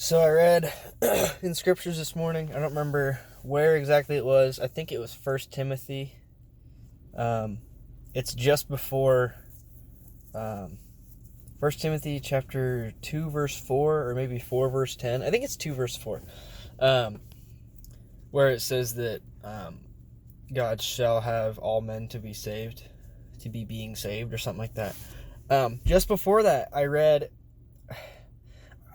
So I read in scriptures this morning. I don't remember where exactly it was. I think it was First Timothy. It's just before First Timothy chapter 2 verse 4, or maybe 4 verse 10. I think it's 2 verse 4, where it says that God shall have all men to be saved, to be being saved, or something like that. Just before that, I read.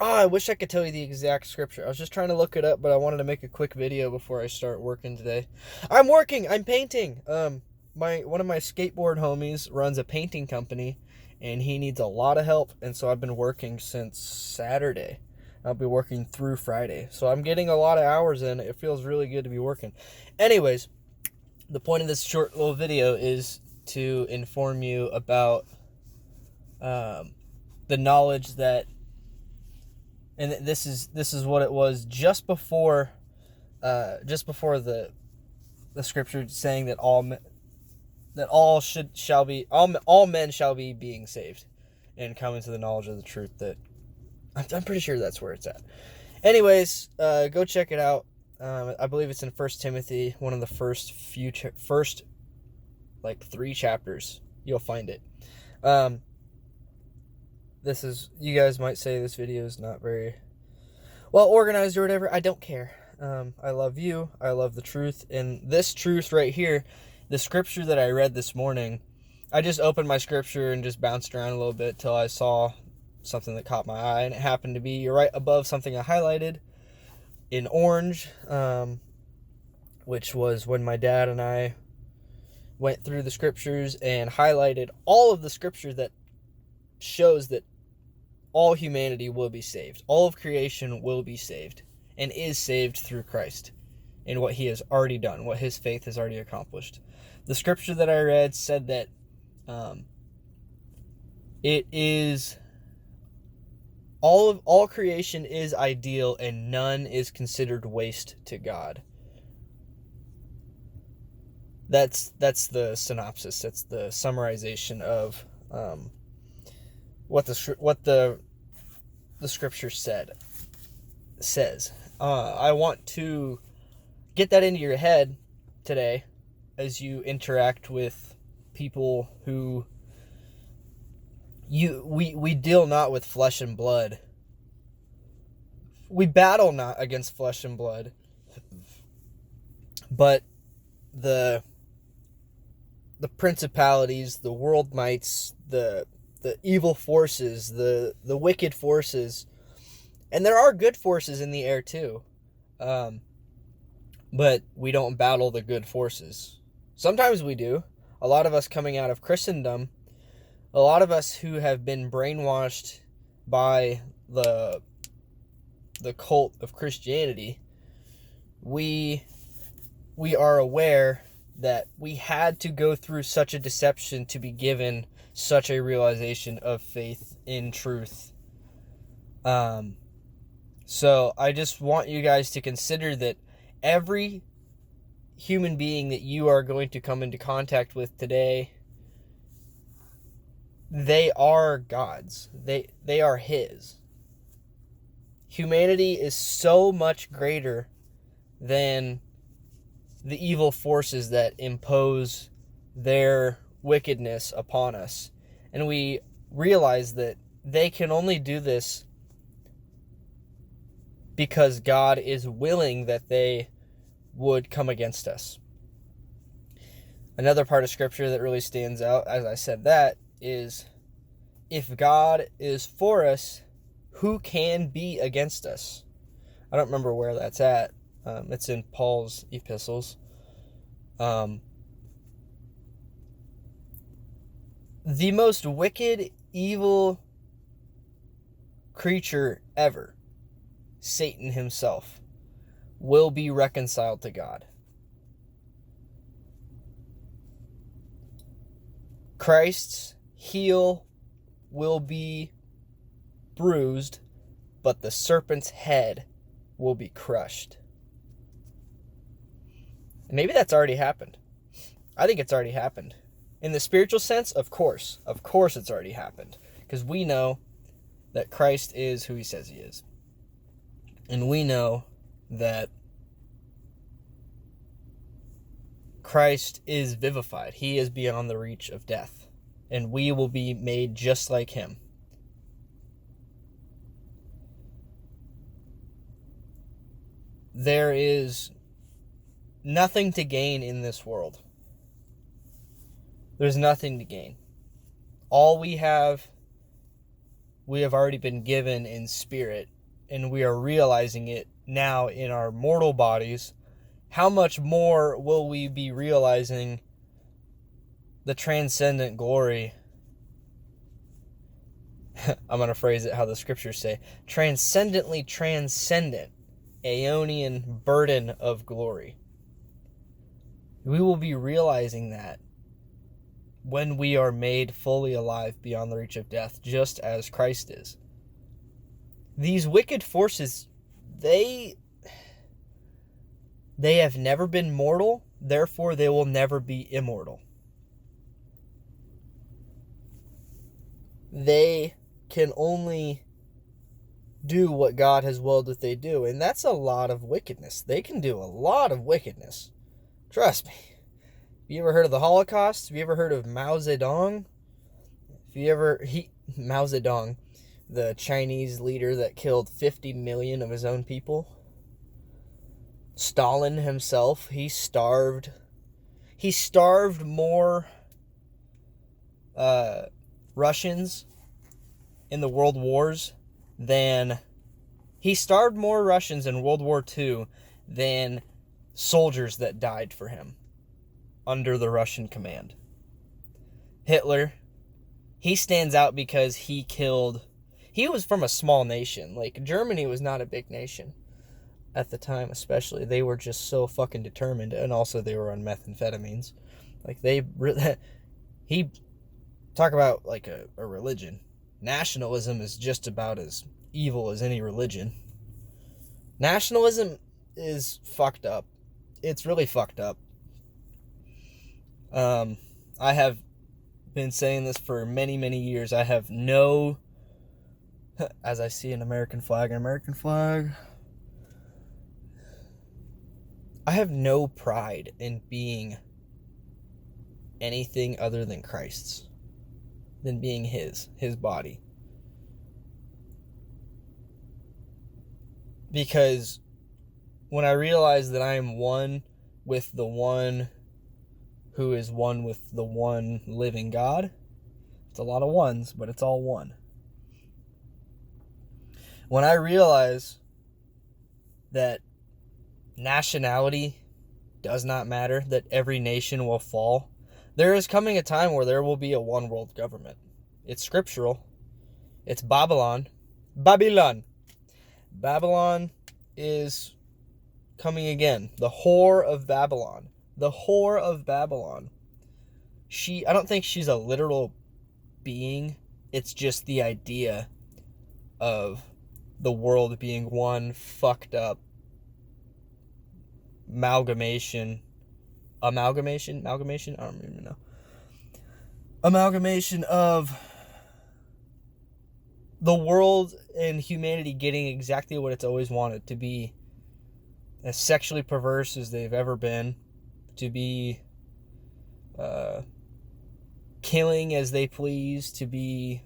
Oh, I wish I could tell you the exact scripture. I was just trying to look it up, but I wanted to make a quick video before I start working today. I'm working. I'm painting. One of my skateboard homies runs a painting company, and he needs a lot of help, and so I've been working since Saturday. I'll be working through Friday, so I'm getting a lot of hours in. It feels really good to be working. Anyways, the point of this short little video is to inform you about the knowledge that. And this is what it was just before the scripture saying that all men shall be being saved and come into the knowledge of the truth. That I'm pretty sure that's where it's at. Anyways, go check it out. I believe it's in First Timothy, one of the first 3 chapters. You'll find it. You guys might say this video is not very well organized or whatever. I don't care. I love you. I love the truth. And this truth right here, the scripture that I read this morning, I just opened my scripture and just bounced around a little bit till I saw something that caught my eye. And it happened to be right above something I highlighted in orange, which was when my dad and I went through the scriptures and highlighted all of the scripture that shows that all humanity will be saved. All of creation will be saved and is saved through Christ and what he has already done, what his faith has already accomplished. The scripture that I read said that it is all creation is ideal and none is considered waste to God. That's the synopsis. That's the summarization of what the scripture says. I want to get that into your head today as you interact with people who we deal not with flesh and blood. We battle not against flesh and blood, but the principalities, the world mights, the evil forces, the wicked forces, and there are good forces in the air too, but we don't battle the good forces. Sometimes we do. A lot of us coming out of Christendom, a lot of us who have been brainwashed by the cult of Christianity, we are aware that we had to go through such a deception to be given such a realization of faith in truth. So I just want you guys to consider that every human being that you are going to come into contact with today, they are God's. They are his. Humanity is so much greater than the evil forces that impose their wickedness upon us. And we realize that they can only do this because God is willing that they would come against us. Another part of scripture that really stands out, as I said that, is if God is for us, who can be against us? I don't remember where that's at. It's in Paul's epistles. The most wicked, evil creature ever, Satan himself, will be reconciled to God. Christ's heel will be bruised, but the serpent's head will be crushed. Maybe that's already happened. I think it's already happened. In the spiritual sense, of course it's already happened. Because we know that Christ is who he says he is. And we know that Christ is vivified. He is beyond the reach of death. And we will be made just like him. There is nothing to gain in this world. There's nothing to gain. All we have already been given in spirit, and we are realizing it now in our mortal bodies. How much more will we be realizing the transcendent glory? I'm going to phrase it how the scriptures say. Transcendently transcendent, aeonian burden of glory. We will be realizing that when we are made fully alive beyond the reach of death, just as Christ is. These wicked forces, they have never been mortal, therefore they will never be immortal. They can only do what God has willed that they do, and that's a lot of wickedness. They can do a lot of wickedness. Trust me. Have you ever heard of the Holocaust? Have you ever heard of Mao Zedong? Mao Zedong, the Chinese leader that killed 50 million of his own people. Stalin himself, he starved more Russians in the world wars than he starved more Russians in World War II than soldiers that died for him under the Russian command. Hitler, he stands out because he was from a small nation. Like, Germany was not a big nation at the time, especially. They were just so fucking determined, and also they were on methamphetamines. Like, he talk about like a religion. Nationalism is just about as evil as any religion. Nationalism is fucked up. It's really fucked up. I have been saying this for many, many years. I have no, as I see an American flag, I have no pride in being anything other than Christ's, than being his body. Because when I realize that I am one with the one who is one with the one living God, it's a lot of ones, but it's all one. When I realize that nationality does not matter, that every nation will fall, there is coming a time where there will be a one world government. It's scriptural. It's Babylon. Babylon is coming again. The whore of Babylon. The whore of Babylon. I don't think she's a literal being. It's just the idea of the world being one fucked up amalgamation? I don't even know. Amalgamation of the world and humanity getting exactly what it's always wanted, to be as sexually perverse as they've ever been, to be killing as they please, to be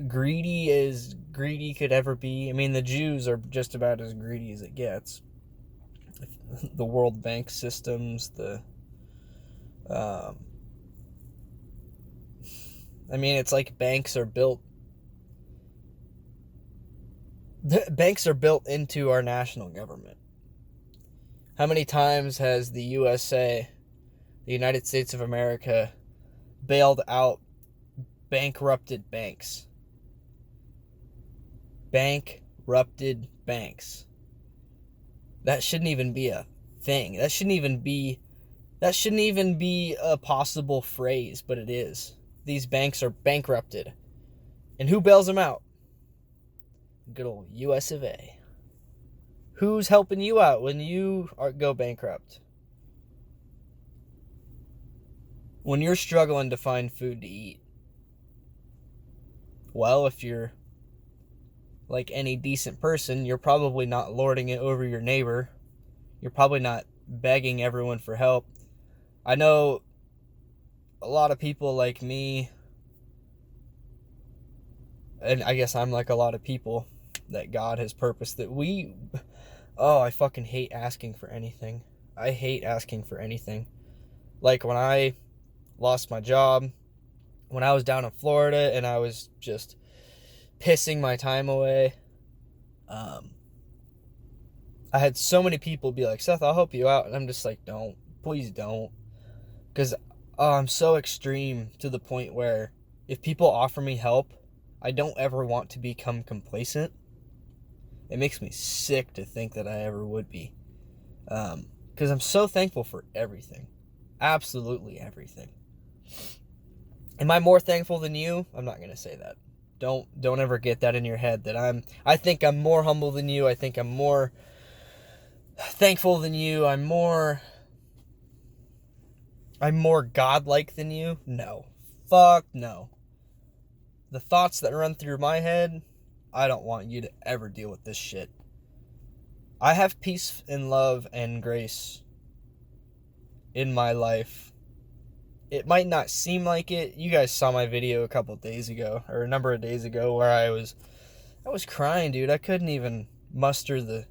greedy as greedy could ever be. I mean, the Jews are just about as greedy as it gets. The World Bank systems, it's like banks are built into our national government. How many times has the USA, the United States of America, bailed out bankrupted banks? Bankrupted banks. That shouldn't even be a thing. That shouldn't even be a possible phrase, but it is. These banks are bankrupted. And who bails them out? Good old US of A. Who's helping you out when you go bankrupt? When you're struggling to find food to eat. Well, if you're like any decent person, you're probably not lording it over your neighbor. You're probably not begging everyone for help. I know a lot of people like me, and I guess I'm like a lot of people that God has purposed that I fucking hate asking for anything. I hate asking for anything. Like when I lost my job, when I was down in Florida and I was just pissing my time away, I had so many people be like, Seth, I'll help you out. And I'm just like, don't. Please don't. Because I'm so extreme to the point where if people offer me help, I don't ever want to become complacent. It makes me sick to think that I ever would be. Because I'm so thankful for everything. Absolutely everything. Am I more thankful than you? I'm not going to say that. Don't ever get that in your head that I think I'm more humble than you. I think I'm more thankful than you. I'm more godlike than you. No. Fuck no. The thoughts that run through my head, I don't want you to ever deal with this shit. I have peace and love and grace in my life. It might not seem like it. You guys saw my video a couple days ago, or a number of days ago, where I was crying, dude. I couldn't even muster the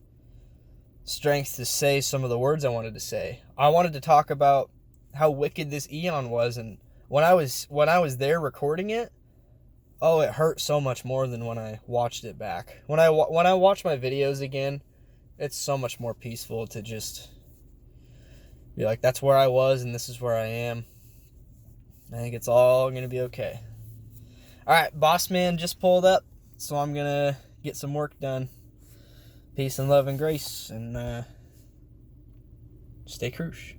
strength to say some of the words I wanted to say. I wanted to talk about how wicked this Eon was, and when I was there recording it, it hurt so much more than when I watched it back. When I watch my videos again, it's so much more peaceful to just be like, that's where I was and this is where I am. I think it's all going to be okay. All right, boss man just pulled up, so I'm going to get some work done. Peace and love and grace, and stay cruise.